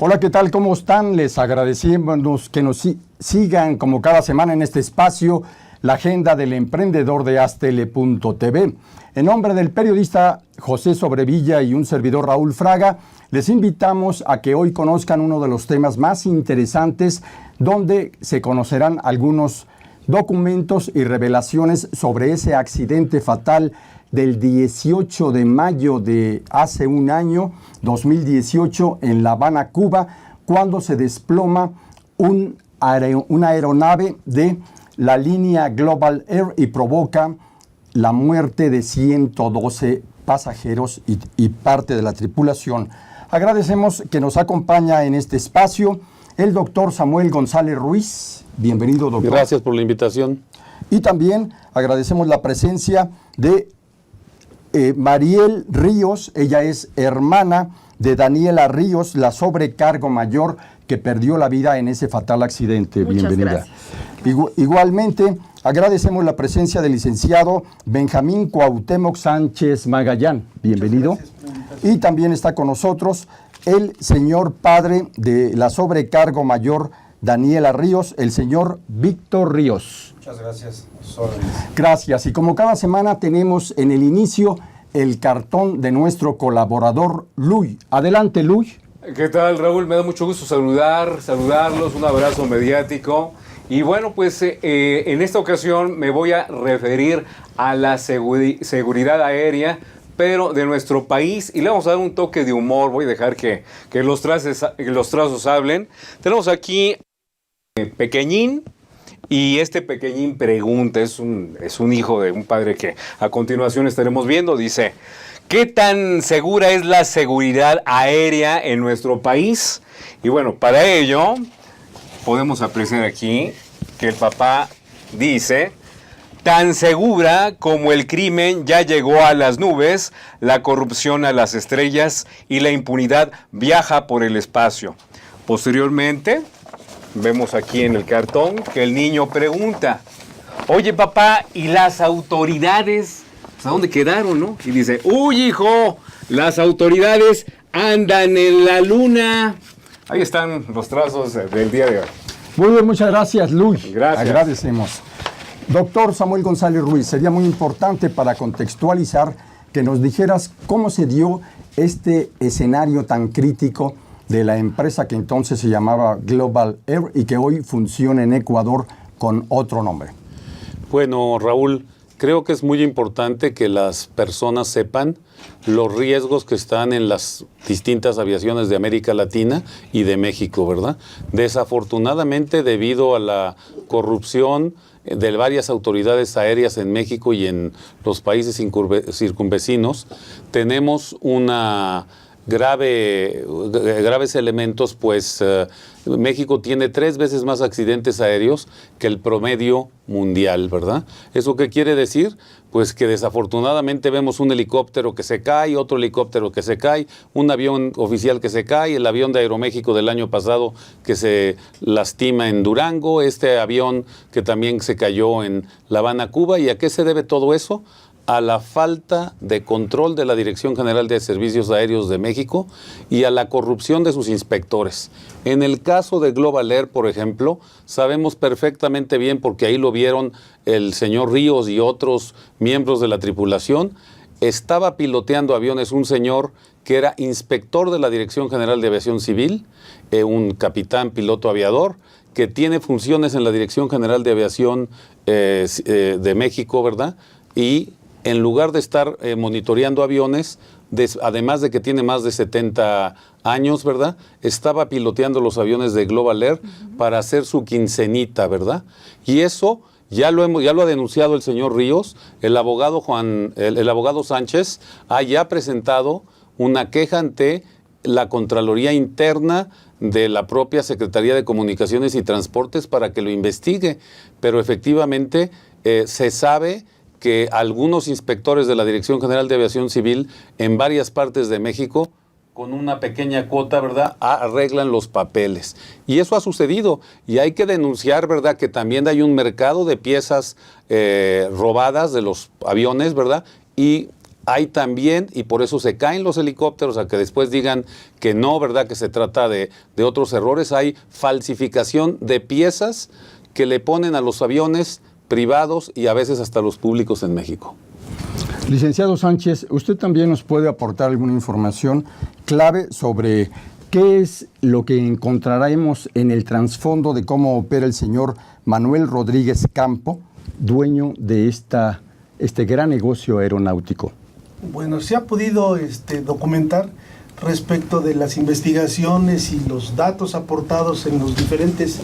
Hola, ¿qué tal? ¿Cómo están? Les agradecemos que nos sigan como cada semana en este espacio, la agenda del emprendedor de Astele.tv. En nombre del periodista José Sobrevilla y un servidor Raúl Fraga, les invitamos a que hoy conozcan uno de los temas más interesantes, donde se conocerán algunos documentos y revelaciones sobre ese accidente fatal del 18 de mayo de hace un año, 2018, en La Habana, Cuba, cuando se desploma una aeronave de la línea Global Air y provoca la muerte de 112 pasajeros y parte de la tripulación. Agradecemos que nos acompaña en este espacio el doctor Samuel González Ruiz. Bienvenido, doctor. Gracias por la invitación. Y también agradecemos la presencia de Mariel Ríos. Ella es hermana de Daniela Ríos, la sobrecargo mayor que perdió la vida en ese fatal accidente. Muchas bienvenida. Gracias. Igualmente, agradecemos la presencia del licenciado Benjamín Cuauhtémoc Sánchez Magallán. Bienvenido. Y también está con nosotros el señor padre de la sobrecargo mayor Daniela Ríos, el señor Víctor Ríos. Muchas gracias. Gracias. Y como cada semana tenemos en el inicio el cartón de nuestro colaborador Luy. Adelante, Luy. ¿Qué tal, Raúl? Me da mucho gusto saludarlos, un abrazo mediático. Y bueno, pues en esta ocasión me voy a referir a la seguridad aérea, pero de nuestro país, y le vamos a dar un toque de humor. Voy a dejar que los trazos hablen. Tenemos aquí Pequeñín, y este Pequeñín pregunta, es un hijo de un padre que a continuación estaremos viendo. Dice: ¿qué tan segura es la seguridad aérea en nuestro país? Y bueno, para ello podemos apreciar aquí que el papá dice: tan segura como el crimen ya llegó a las nubes, la corrupción a las estrellas y la impunidad viaja por el espacio. Posteriormente, vemos aquí en el cartón que el niño pregunta: oye, papá, ¿y las autoridades? ¿A dónde quedaron, no? Y dice: uy, hijo, las autoridades andan en la luna. Ahí están los trazos del día de hoy. Muy bien, muchas gracias, Luis. Gracias. Agradecemos. Doctor Samuel González Ruiz, sería muy importante para contextualizar que nos dijeras cómo se dio este escenario tan crítico de la empresa que entonces se llamaba Global Air y que hoy funciona en Ecuador con otro nombre. Bueno, Raúl, creo que es muy importante que las personas sepan los riesgos que están en las distintas aviaciones de América Latina y de México, ¿verdad? Desafortunadamente, debido a la corrupción de varias autoridades aéreas en México y en los países circunvecinos, tenemos graves elementos, pues México tiene 3 veces más accidentes aéreos que el promedio mundial, ¿verdad? ¿Eso qué quiere decir? Pues que desafortunadamente vemos un helicóptero que se cae, otro helicóptero que se cae, un avión oficial que se cae, el avión de Aeroméxico del año pasado que se lastima en Durango, este avión que también se cayó en La Habana, Cuba. ¿Y a qué se debe todo eso? A la falta de control de la Dirección General de Servicios Aéreos de México y a la corrupción de sus inspectores. En el caso de Global Air, por ejemplo, sabemos perfectamente bien, porque ahí lo vieron el señor Ríos y otros miembros de la tripulación, estaba piloteando aviones un señor que era inspector de la Dirección General de Aviación Civil, un capitán piloto aviador, que tiene funciones en la Dirección General de Aviación de México, ¿verdad? Y en lugar de estar monitoreando aviones, además de que tiene más de 70 años, ¿verdad? Estaba piloteando los aviones de Global Air para hacer su quincenita, ¿verdad? Y eso ya lo ha denunciado el señor Ríos. El abogado el abogado Sánchez ha ya presentado una queja ante la Contraloría Interna de la propia Secretaría de Comunicaciones y Transportes para que lo investigue. Pero efectivamente se sabe que algunos inspectores de la Dirección General de Aviación Civil en varias partes de México, con una pequeña cuota, ¿verdad?, arreglan los papeles. Y eso ha sucedido. Y hay que denunciar, ¿verdad?, que también hay un mercado de piezas robadas de los aviones, ¿verdad?, y hay también, y por eso se caen los helicópteros, a que después digan que no, ¿verdad?, que se trata de otros errores, hay falsificación de piezas que le ponen a los aviones privados y a veces hasta los públicos en México. Licenciado Sánchez, usted también nos puede aportar alguna información clave sobre qué es lo que encontraremos en el trasfondo de cómo opera el señor Manuel Rodríguez Campo, dueño de este gran negocio aeronáutico. Bueno, se ha podido documentar respecto de las investigaciones y los datos aportados en los diferentes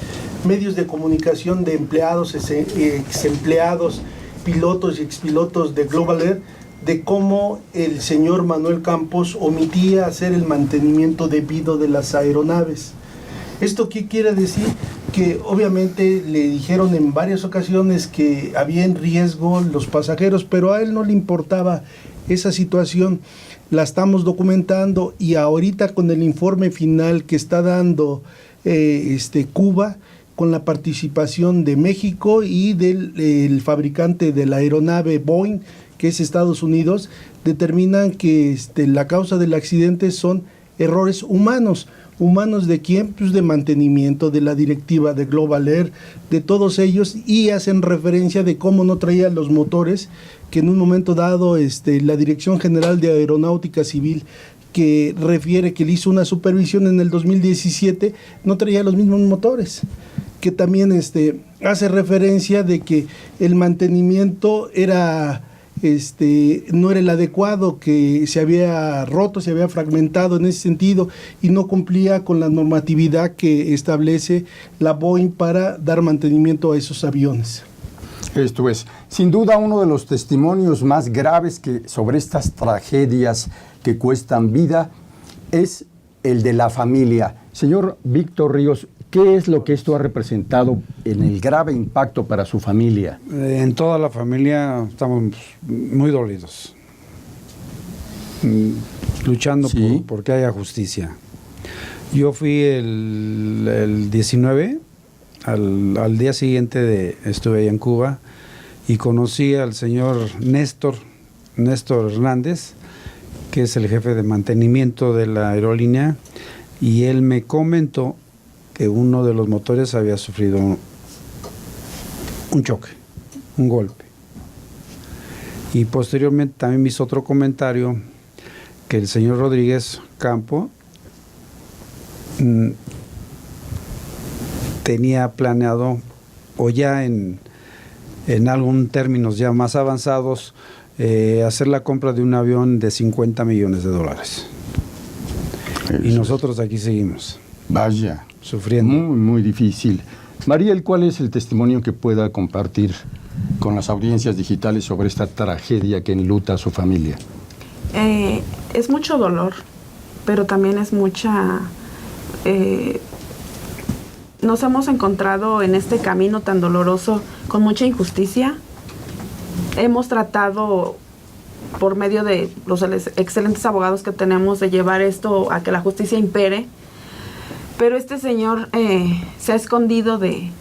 medios de comunicación de empleados, exempleados, pilotos y expilotos de Global Air, de cómo el señor Manuel Campos omitía hacer el mantenimiento debido de las aeronaves. ¿Esto qué quiere decir? Que obviamente le dijeron en varias ocasiones que había en riesgo los pasajeros, pero a él no le importaba esa situación. La estamos documentando y ahorita con el informe final que está dando Cuba, con la participación de México y del fabricante de la aeronave Boeing, que es Estados Unidos, determinan que la causa del accidente son errores humanos. ¿Humanos de quién? Pues de mantenimiento, de la directiva de Global Air, de todos ellos, y hacen referencia de cómo no traía los motores, que en un momento dado la Dirección General de Aeronáutica Civil, que refiere que le hizo una supervisión en el 2017, no traía los mismos motores, que también hace referencia de que el mantenimiento era no era el adecuado, que se había roto, se había fragmentado en ese sentido y no cumplía con la normatividad que establece la Boeing para dar mantenimiento a esos aviones. Esto es, sin duda, uno de los testimonios más graves sobre estas tragedias que cuestan vida es el de la familia. Señor Víctor Ríos, ¿qué es lo que esto ha representado en el grave impacto para su familia? En toda la familia estamos muy dolidos, luchando ¿Sí? por que haya justicia. Yo fui el 19, al día siguiente estuve allá en Cuba y conocí al señor Néstor Hernández, que es el jefe de mantenimiento de la aerolínea, y él me comentó que uno de los motores había sufrido un choque, un golpe. Y posteriormente también me hizo otro comentario que el señor Rodríguez Campo tenía planeado, o ya en algún términos ya más avanzados, hacer la compra de un avión de $50 millones. Y nosotros aquí seguimos. Vaya. Sufriendo. Muy, muy difícil. Mariel, ¿cuál es el testimonio que pueda compartir con las audiencias digitales sobre esta tragedia que enluta a su familia? Es mucho dolor, pero también es mucha... nos hemos encontrado en este camino tan doloroso con mucha injusticia. Hemos tratado, por medio de los excelentes abogados que tenemos, de llevar esto a que la justicia impere. Pero este señor se ha escondido de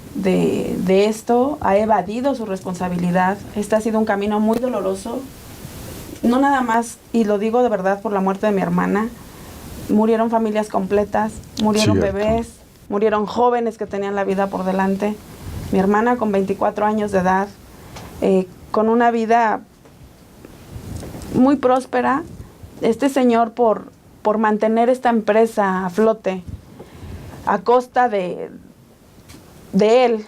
esto, ha evadido su responsabilidad. Este ha sido un camino muy doloroso. No nada más, y lo digo de verdad, por la muerte de mi hermana. Murieron familias completas, murieron bebés, murieron jóvenes que tenían la vida por delante. Mi hermana con 24 años de edad, con una vida muy próspera. Este señor, por mantener esta empresa a flote, a costa de él,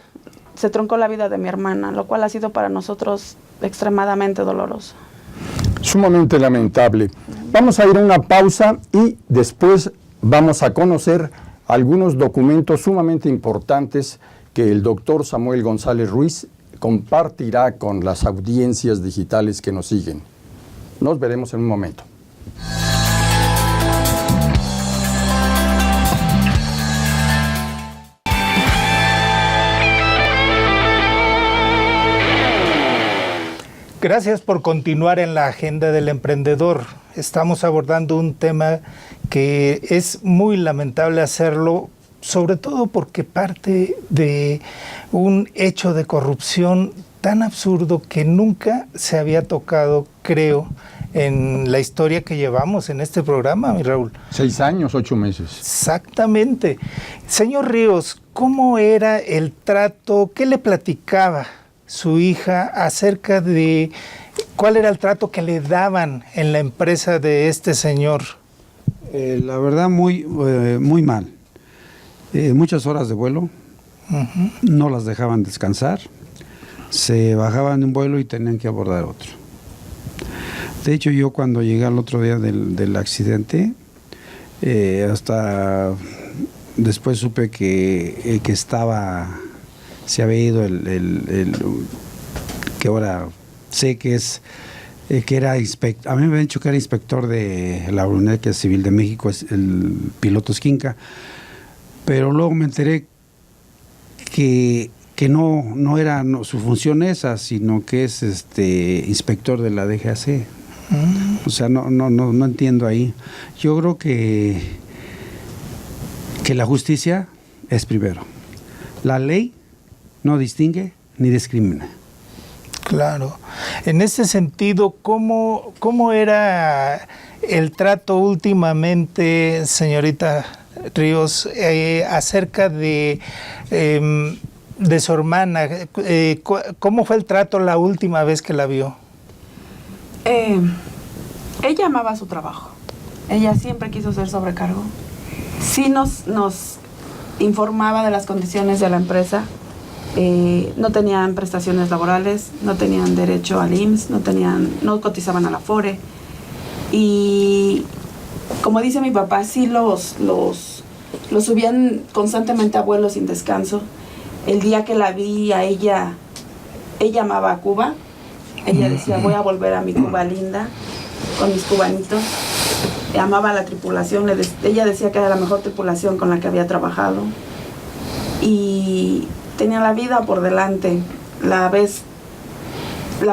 se truncó la vida de mi hermana, lo cual ha sido para nosotros extremadamente doloroso. Sumamente lamentable. Vamos a ir a una pausa y después vamos a conocer algunos documentos sumamente importantes que el doctor Samuel González Ruiz compartirá con las audiencias digitales que nos siguen. Nos veremos en un momento. Gracias por continuar en la agenda del emprendedor. Estamos abordando un tema que es muy lamentable hacerlo, sobre todo porque parte de un hecho de corrupción tan absurdo que nunca se había tocado, creo, en la historia que llevamos en este programa, mi Raúl. 6 años, 8 meses. Exactamente. Señor Ríos, ¿cómo era el trato? ¿Qué le platicaba su hija acerca de cuál era el trato que le daban en la empresa de este señor? La verdad, muy mal. Muchas horas de vuelo, no las dejaban descansar, se bajaban de un vuelo y tenían que abordar otro. De hecho, yo cuando llegué al otro día del accidente, hasta después supe que se había ido que ahora sé que es, que era inspector. A mí me habían dicho que era inspector de la Aeronáutica Civil de México, es el piloto Esquinca, pero luego me enteré que no era su función esa, sino que es inspector de la DGAC. O sea, no entiendo ahí. Yo creo que la justicia es primero. La ley no distingue ni discrimina. Claro. En ese sentido, ¿cómo era el trato últimamente, señorita Ríos, acerca de su hermana? ¿Cómo fue el trato la última vez que la vio? Ella amaba su trabajo. Ella siempre quiso ser sobrecargo. Sí nos informaba de las condiciones de la empresa. No tenían prestaciones laborales, no tenían derecho al IMSS, no cotizaban a la Afore. Y como dice mi papá, sí los subían constantemente a vuelos sin descanso. El día que la vi a ella amaba a Cuba. Ella decía, voy a volver a mi Cuba linda, con mis cubanitos. Amaba la tripulación, ella decía que era la mejor tripulación con la que había trabajado. Y tenía la vida por delante. La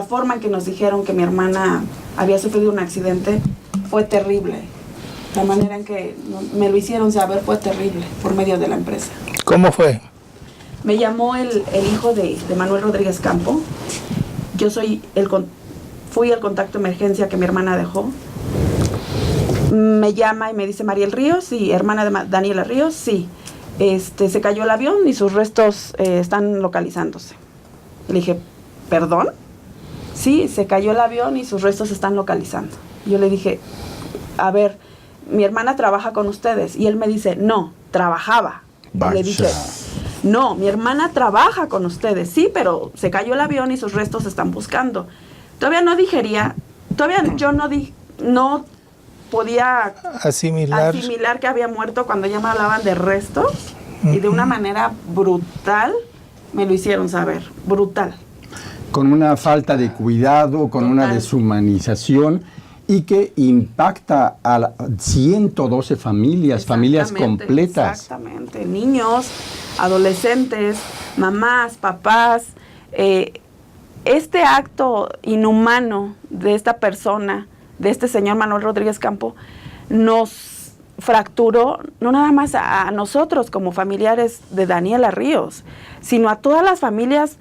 forma en que nos dijeron que mi hermana había sufrido un accidente fue terrible. La manera en que me lo hicieron saber fue terrible, por medio de la empresa. ¿Cómo fue? Me llamó el hijo de Manuel Rodríguez Campo. Yo fui el contacto de emergencia que mi hermana dejó. Me llama y me dice, Mariel Ríos, sí, hermana de Daniela Ríos, sí. Se cayó el avión y sus restos están localizándose. Le dije, ¿perdón? Sí, se cayó el avión y sus restos se están localizando. Yo le dije, a ver, mi hermana trabaja con ustedes. Y él me dice, no, trabajaba. Le dije, no, mi hermana trabaja con ustedes, sí, pero se cayó el avión y sus restos se están buscando. Todavía no digería, yo no podía asimilar que había muerto cuando ya me hablaban de restos y de una manera brutal me lo hicieron saber, brutal. Con una falta de cuidado, con una deshumanización y que impacta a 112 familias completas. Exactamente, niños, adolescentes, mamás, papás. Este acto inhumano de esta persona, de este señor Manuel Rodríguez Campo, nos fracturó no nada más a nosotros como familiares de Daniela Ríos, sino a todas las familias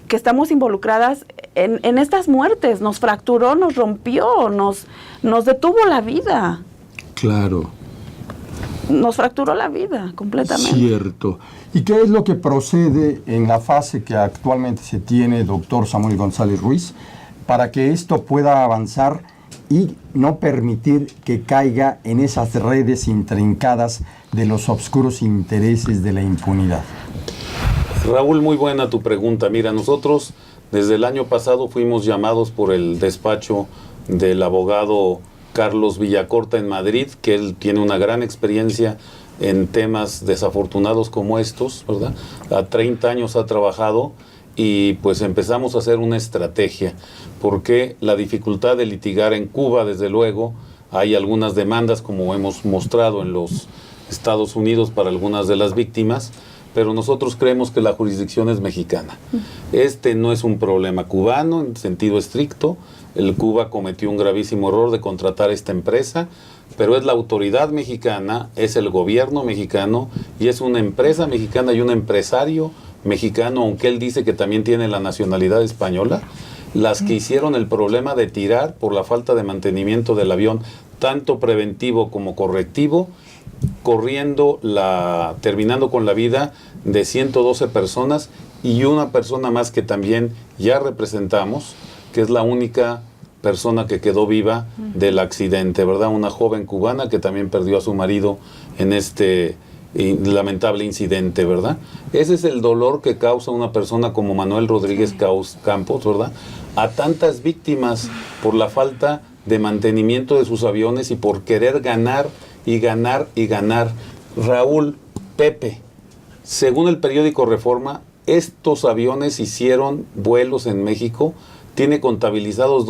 que estamos involucradas en estas muertes. Nos fracturó, nos rompió, nos detuvo la vida. Claro. Nos fracturó la vida completamente. Cierto. ¿Y qué es lo que procede en la fase que actualmente se tiene, doctor Samuel González Ruiz, para que esto pueda avanzar y no permitir que caiga en esas redes intrincadas de los oscuros intereses de la impunidad? Raúl, muy buena tu pregunta. Mira, nosotros desde el año pasado fuimos llamados por el despacho del abogado Carlos Villacorta en Madrid, que él tiene una gran experiencia en temas desafortunados como estos, ¿verdad? A 30 años ha trabajado y pues empezamos a hacer una estrategia, porque la dificultad de litigar en Cuba, desde luego, hay algunas demandas como hemos mostrado en los Estados Unidos para algunas de las víctimas, pero nosotros creemos que la jurisdicción es mexicana. Este no es un problema cubano en sentido estricto. El Cuba cometió un gravísimo error de contratar esta empresa, pero es la autoridad mexicana, es el gobierno mexicano y es una empresa mexicana y un empresario mexicano, aunque él dice que también tiene la nacionalidad española, las que hicieron el problema de tirar por la falta de mantenimiento del avión, tanto preventivo como correctivo, terminando con la vida de 112 personas y una persona más que también ya representamos, que es la única persona que quedó viva del accidente, ¿verdad? Una joven cubana que también perdió a su marido en este lamentable incidente, ¿verdad? Ese es el dolor que causa una persona como Manuel Rodríguez Campos, ¿verdad? A tantas víctimas por la falta de mantenimiento de sus aviones y por querer ganar y ganar y ganar. Raúl, Pepe, según el periódico Reforma, estos aviones hicieron vuelos en México, tiene contabilizados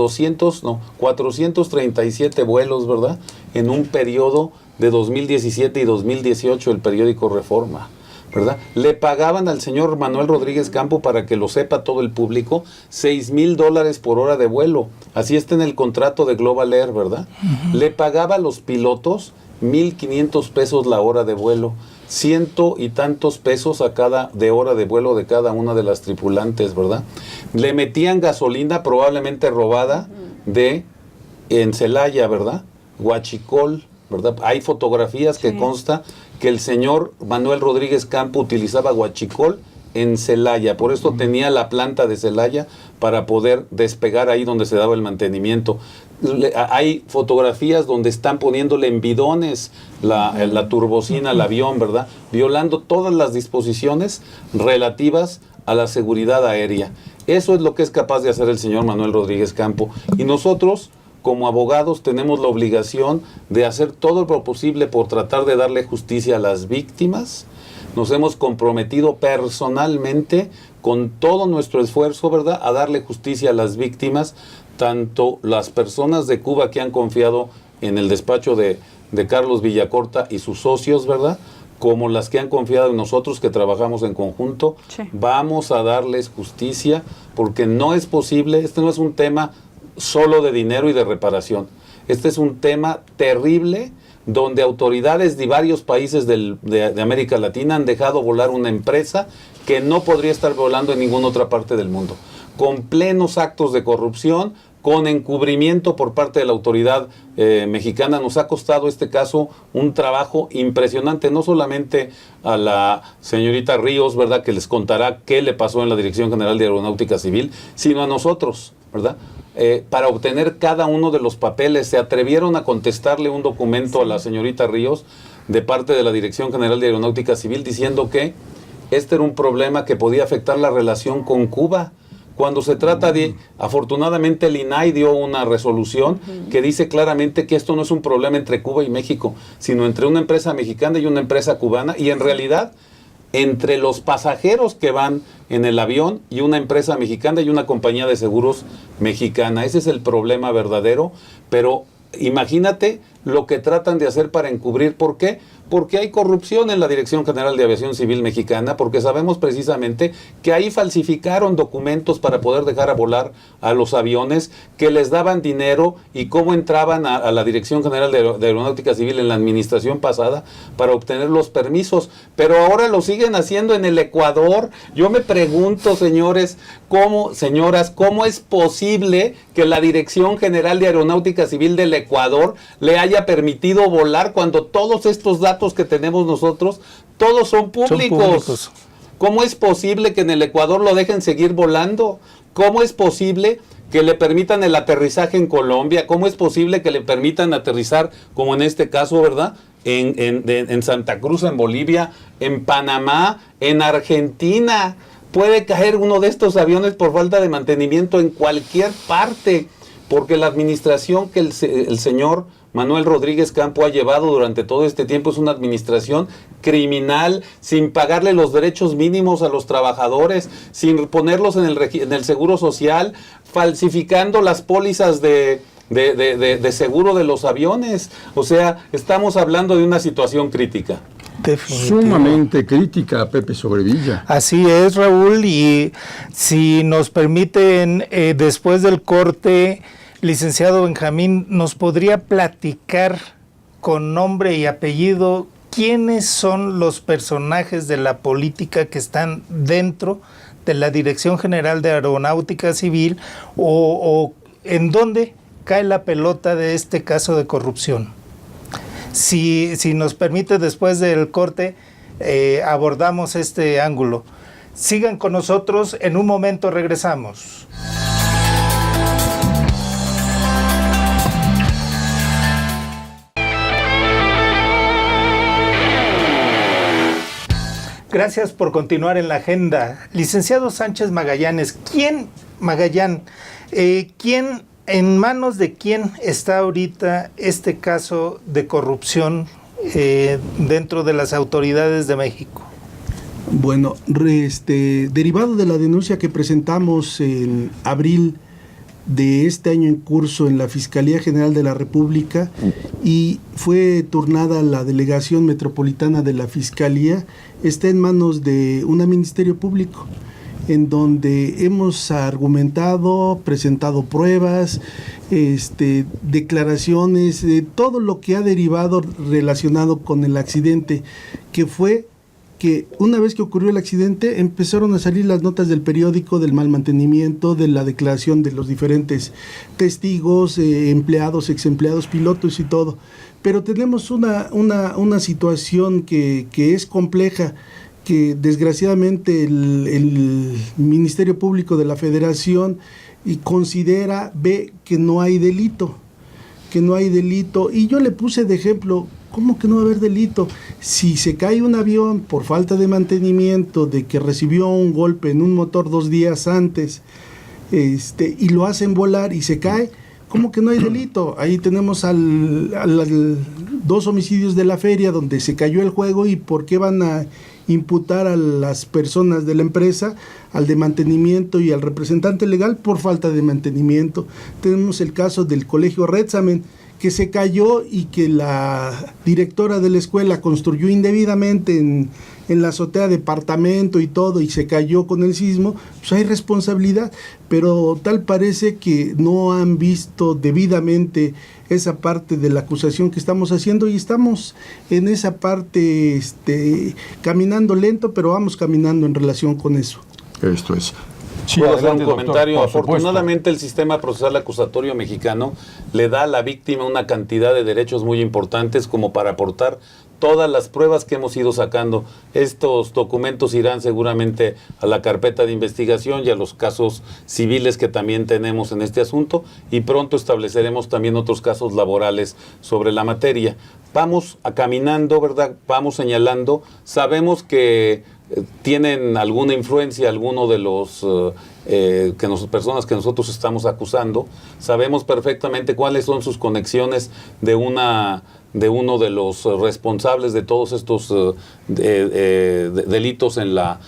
437 vuelos, ¿verdad? En un periodo de 2017 y 2018, el periódico Reforma, ¿verdad? Le pagaban al señor Manuel Rodríguez Campo, para que lo sepa todo el público, $6,000 por hora de vuelo. Así está en el contrato de Global Air, ¿verdad? Le pagaba a los pilotos 1,500 pesos la hora de vuelo, 100 y tantos pesos de hora de vuelo de cada una de las tripulantes, ¿verdad? Le metían gasolina probablemente robada en Celaya, ¿verdad? Huachicol, ¿verdad? Hay fotografías que consta que el señor Manuel Rodríguez Campo utilizaba huachicol en Celaya, por esto tenía la planta de Celaya para poder despegar ahí donde se daba el mantenimiento. Hay fotografías donde están poniéndole en bidones la turbocina al avión, ¿verdad? Violando todas las disposiciones relativas a la seguridad aérea. Eso es lo que es capaz de hacer el señor Manuel Rodríguez Campo. Y nosotros, como abogados, tenemos la obligación de hacer todo lo posible por tratar de darle justicia a las víctimas. Nos hemos comprometido personalmente con todo nuestro esfuerzo, ¿verdad?, a darle justicia a las víctimas, tanto las personas de Cuba que han confiado en el despacho de Carlos Villacorta y sus socios, ¿verdad?, como las que han confiado en nosotros que trabajamos en conjunto. Vamos a darles justicia, porque no es posible, este no es un tema solo de dinero y de reparación. Este es un tema terrible, donde autoridades de varios países de América Latina han dejado volar una empresa que no podría estar volando en ninguna otra parte del mundo, con plenos actos de corrupción, con encubrimiento por parte de la autoridad mexicana. Nos ha costado este caso un trabajo impresionante, no solamente a la señorita Ríos, ¿verdad?, que les contará qué le pasó en la Dirección General de Aeronáutica Civil, sino a nosotros, ¿verdad? Para obtener cada uno de los papeles. Se atrevieron a contestarle un documento a la señorita Ríos de parte de la Dirección General de Aeronáutica Civil diciendo que este era un problema que podía afectar la relación con Cuba. Cuando se trata de, afortunadamente el INAI dio una resolución que dice claramente que esto no es un problema entre Cuba y México, sino entre una empresa mexicana y una empresa cubana, y en realidad entre los pasajeros que van en el avión y una empresa mexicana y una compañía de seguros mexicana. Ese es el problema verdadero, pero imagínate lo que tratan de hacer para encubrir. ¿Por qué? Porque hay corrupción en la Dirección General de Aviación Civil Mexicana, porque sabemos precisamente que ahí falsificaron documentos para poder dejar a volar a los aviones, que les daban dinero, y cómo entraban a la Dirección General de Aeronáutica Civil en la administración pasada para obtener los permisos. Pero ahora lo siguen haciendo en el Ecuador. Yo me pregunto, señores, señoras, ¿cómo es posible que la Dirección General de Aeronáutica Civil del Ecuador le haya permitido volar cuando todos estos datos que tenemos nosotros, todos son públicos? ¿Cómo es posible que en el Ecuador lo dejen seguir volando? ¿Cómo es posible que le permitan el aterrizaje en Colombia? ¿Cómo es posible que le permitan aterrizar, como en este caso, ¿verdad?, en Santa Cruz, en Bolivia, en Panamá, en Argentina? Puede caer uno de estos aviones por falta de mantenimiento en cualquier parte, porque la administración que el señor Manuel Rodríguez Campo ha llevado durante todo este tiempo es una administración criminal, sin pagarle los derechos mínimos a los trabajadores, sin ponerlos en el seguro social, falsificando las pólizas de seguro de los aviones. O sea, estamos hablando de una situación crítica. Definitivo. Sumamente crítica, Pepe Sobrevilla. Así es, Raúl, y si nos permiten, después del corte, licenciado Benjamín, ¿nos podría platicar con nombre y apellido quiénes son los personajes de la política que están dentro de la Dirección General de Aeronáutica Civil o en dónde cae la pelota de este caso de corrupción. Si nos permite, después del corte, abordamos este ángulo. Sigan con nosotros, en un momento regresamos. Gracias por continuar en la agenda. Licenciado Sánchez Magallanes, ¿quién en manos de quién está ahorita este caso de corrupción dentro de las autoridades de México? Bueno, derivado de la denuncia que presentamos en abril de este año en curso en la Fiscalía General de la República, y fue turnada la Delegación Metropolitana de la Fiscalía, está en manos de un Ministerio Público, en donde hemos argumentado, presentado pruebas, declaraciones, de todo lo que ha derivado relacionado con el accidente, que fue que una vez que ocurrió el accidente empezaron a salir las notas del periódico del mal mantenimiento, de la declaración de los diferentes testigos, empleados, ex empleados, pilotos y todo. Pero tenemos una situación que es compleja, que desgraciadamente el Ministerio Público de la Federación ve que no hay delito, y yo le puse de ejemplo, ¿cómo que no va a haber delito? Si se cae un avión por falta de mantenimiento, de que recibió un golpe en un motor 2 días antes, y lo hacen volar y se cae, ¿cómo que no hay delito? Ahí tenemos 2 homicidios de la feria donde se cayó el juego, y ¿por qué van a imputar a las personas de la empresa, al de mantenimiento y al representante legal por falta de mantenimiento? Tenemos el caso del colegio Retsamen, que se cayó y que la directora de la escuela construyó indebidamente en la azotea departamento y todo, y se cayó con el sismo. Pues hay responsabilidad, pero tal parece que no han visto debidamente esa parte de la acusación que estamos haciendo, y estamos en esa parte caminando lento, pero vamos caminando en relación con eso. Esto es. Sí, ¿Puedo hacer un adelante, doctor? comentario? Por supuesto. Afortunadamente el sistema procesal acusatorio mexicano le da a la víctima una cantidad de derechos muy importantes como para aportar todas las pruebas que hemos ido sacando. Estos documentos irán seguramente a la carpeta de investigación y a los casos civiles que también tenemos en este asunto, y pronto estableceremos también otros casos laborales sobre la materia. Vamos caminando, ¿verdad? Vamos señalando. Sabemos que tienen alguna influencia alguno de los personas que nosotros estamos acusando. Sabemos perfectamente cuáles son sus conexiones de uno de los responsables de todos estos delitos en la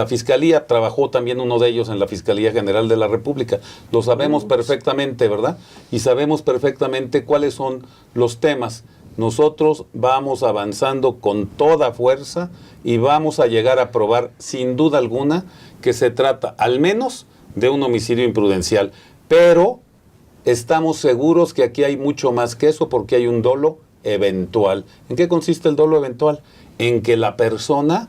Fiscalía. Trabajó también uno de ellos en la Fiscalía General de la República. Lo sabemos perfectamente, ¿verdad? Y sabemos perfectamente cuáles son los temas. Nosotros vamos avanzando con toda fuerza y vamos a llegar a probar sin duda alguna que se trata al menos de un homicidio imprudencial. Pero estamos seguros que aquí hay mucho más que eso, porque hay un dolo eventual. ¿En qué consiste el dolo eventual? En que la persona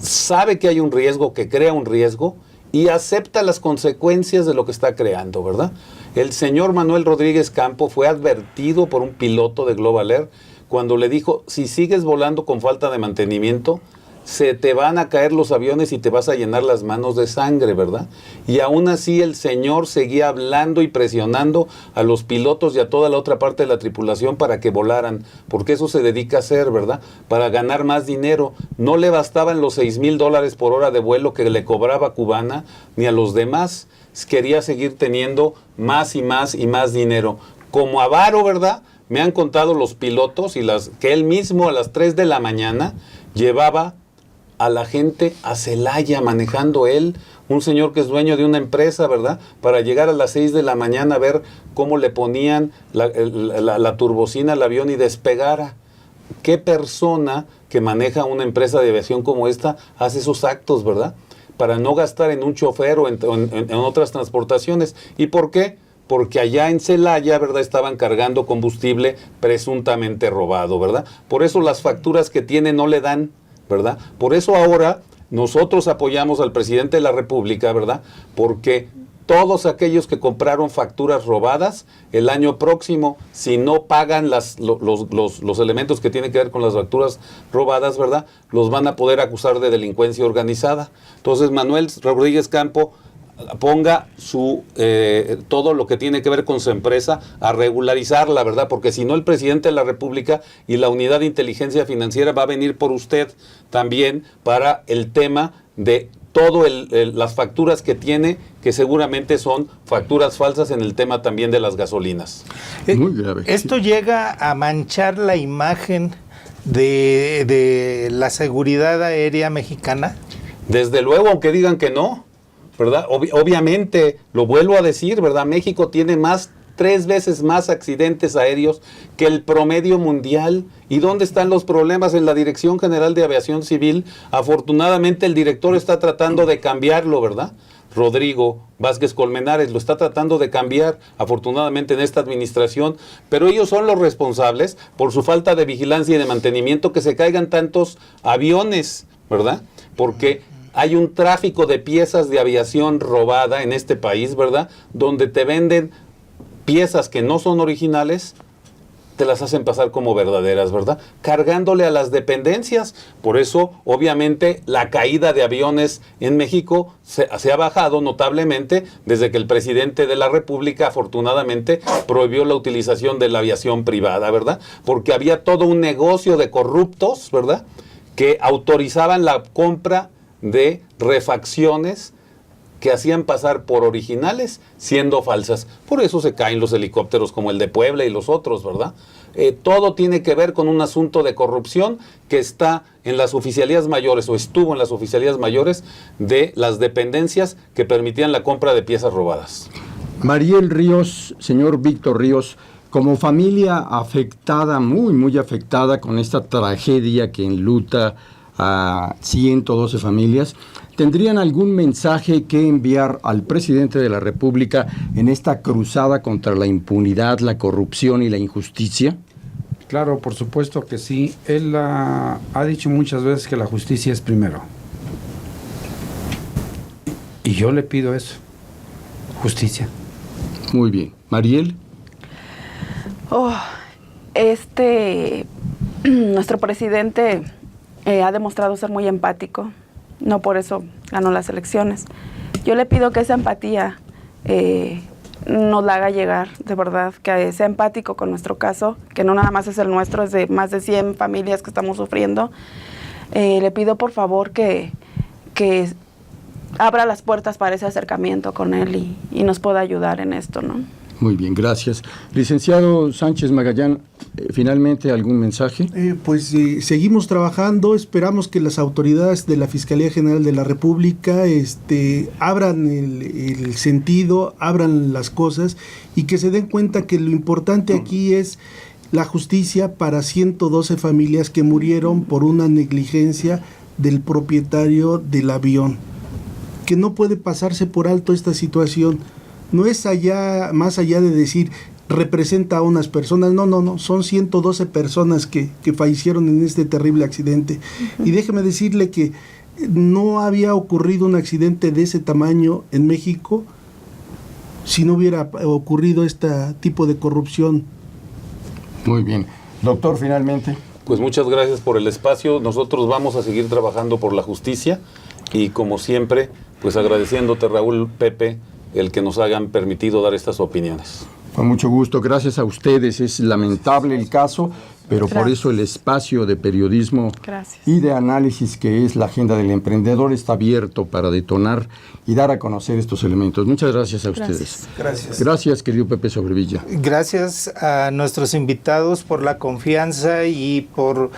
sabe que hay un riesgo, que crea un riesgo y acepta las consecuencias de lo que está creando, ¿verdad? El señor Manuel Rodríguez Campo fue advertido por un piloto de Global Air cuando le dijo: si sigues volando con falta de mantenimiento, se te van a caer los aviones y te vas a llenar las manos de sangre, ¿verdad? Y aún así el señor seguía hablando y presionando a los pilotos y a toda la otra parte de la tripulación para que volaran, porque eso se dedica a hacer, ¿verdad? Para ganar más dinero. No le bastaban los $6,000 por hora de vuelo que le cobraba Cubana, ni a los demás. Quería seguir teniendo más y más y más dinero. Como avaro, ¿verdad? Me han contado los pilotos que él mismo a las 3 de la mañana llevaba a la gente a Celaya, manejando él, un señor que es dueño de una empresa, ¿verdad? Para llegar a las 6 de la mañana a ver cómo le ponían la turbocina al avión y despegara. ¿Qué persona que maneja una empresa de aviación como esta hace esos actos, verdad? Para no gastar en un chofer o en otras transportaciones. ¿Y por qué? Porque allá en Celaya, ¿verdad?, estaban cargando combustible presuntamente robado, ¿verdad? Por eso las facturas que tiene no le dan, ¿verdad? Por eso ahora nosotros apoyamos al presidente de la República, ¿verdad? Porque todos aquellos que compraron facturas robadas, el año próximo, si no pagan los elementos que tienen que ver con las facturas robadas, ¿verdad?, los van a poder acusar de delincuencia organizada. Entonces, Manuel Rodríguez Campo ponga todo lo que tiene que ver con su empresa a regularizarla, ¿verdad? Porque si no, el presidente de la República y la Unidad de Inteligencia Financiera va a venir por usted también para el tema de las facturas que tiene, que seguramente son facturas falsas en el tema también de las gasolinas. Muy grave. Esto llega a manchar la imagen de la seguridad aérea mexicana. Desde luego, aunque digan que no, ¿verdad? Obviamente, lo vuelvo a decir, ¿verdad? México tiene 3 veces más accidentes aéreos que el promedio mundial. ¿Y dónde están los problemas? En la Dirección General de Aviación Civil. Afortunadamente el director está tratando de cambiarlo, ¿verdad? Rodrigo Vázquez Colmenares lo está tratando de cambiar, afortunadamente, en esta administración, pero ellos son los responsables por su falta de vigilancia y de mantenimiento que se caigan tantos aviones, ¿verdad? Porque hay un tráfico de piezas de aviación robada en este país, ¿verdad? Donde te venden piezas que no son originales, te las hacen pasar como verdaderas, ¿verdad? Cargándole a las dependencias. Por eso, obviamente, la caída de aviones en México se ha bajado notablemente desde que el presidente de la República, afortunadamente, prohibió la utilización de la aviación privada, ¿verdad? Porque había todo un negocio de corruptos, ¿verdad?, que autorizaban la compra de refacciones que hacían pasar por originales siendo falsas. Por eso se caen los helicópteros como el de Puebla y los otros, ¿verdad? Todo tiene que ver con un asunto de corrupción que está en las oficialías mayores, o estuvo en las oficialías mayores de las dependencias que permitían la compra de piezas robadas. Mariel Ríos, señor Víctor Ríos, como familia afectada, muy afectada con esta tragedia que enluta a 112 familias, ¿tendrían algún mensaje que enviar al presidente de la República en esta cruzada contra la impunidad, la corrupción y la injusticia? Claro, por supuesto que sí. Él ha dicho muchas veces que la justicia es primero. Y yo le pido eso, justicia. Muy bien. Mariel. Nuestro presidente ha demostrado ser muy empático. No por eso ganó las elecciones. Yo le pido que esa empatía nos la haga llegar, de verdad, que sea empático con nuestro caso, que no nada más es el nuestro, es de más de 100 familias que estamos sufriendo. Le pido por favor que abra las puertas para ese acercamiento con él y nos pueda ayudar en esto, ¿no? Muy bien, gracias. Licenciado Sánchez Magallán, finalmente, ¿algún mensaje? Seguimos trabajando, esperamos que las autoridades de la Fiscalía General de la República abran el sentido, abran las cosas y que se den cuenta que lo importante aquí es la justicia para 112 familias que murieron por una negligencia del propietario del avión, que no puede pasarse por alto esta situación. No es más allá de decir representa a unas personas, no, son 112 personas que fallecieron en este terrible accidente. Y déjeme decirle que no había ocurrido un accidente de ese tamaño en México si no hubiera ocurrido este tipo de corrupción. Muy bien. Doctor, finalmente. Pues muchas gracias por el espacio. Nosotros vamos a seguir trabajando por la justicia y, como siempre, pues agradeciéndote, Raúl, Pepe, el que nos hayan permitido dar estas opiniones. Con mucho gusto, gracias a ustedes. Es lamentable el caso, pero por eso el espacio de periodismo y de análisis que es la Agenda del Emprendedor está abierto para detonar y dar a conocer estos elementos. Muchas gracias a ustedes. Gracias. Gracias, querido Pepe Sobrevilla. Gracias a nuestros invitados por la confianza y por,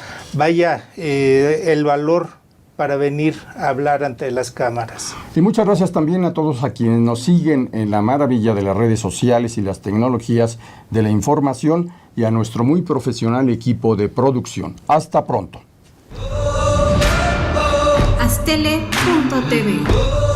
el valor para venir a hablar ante las cámaras. Y muchas gracias también a todos a quienes nos siguen en la maravilla de las redes sociales y las tecnologías de la información y a nuestro muy profesional equipo de producción. Hasta pronto. Aztele.tv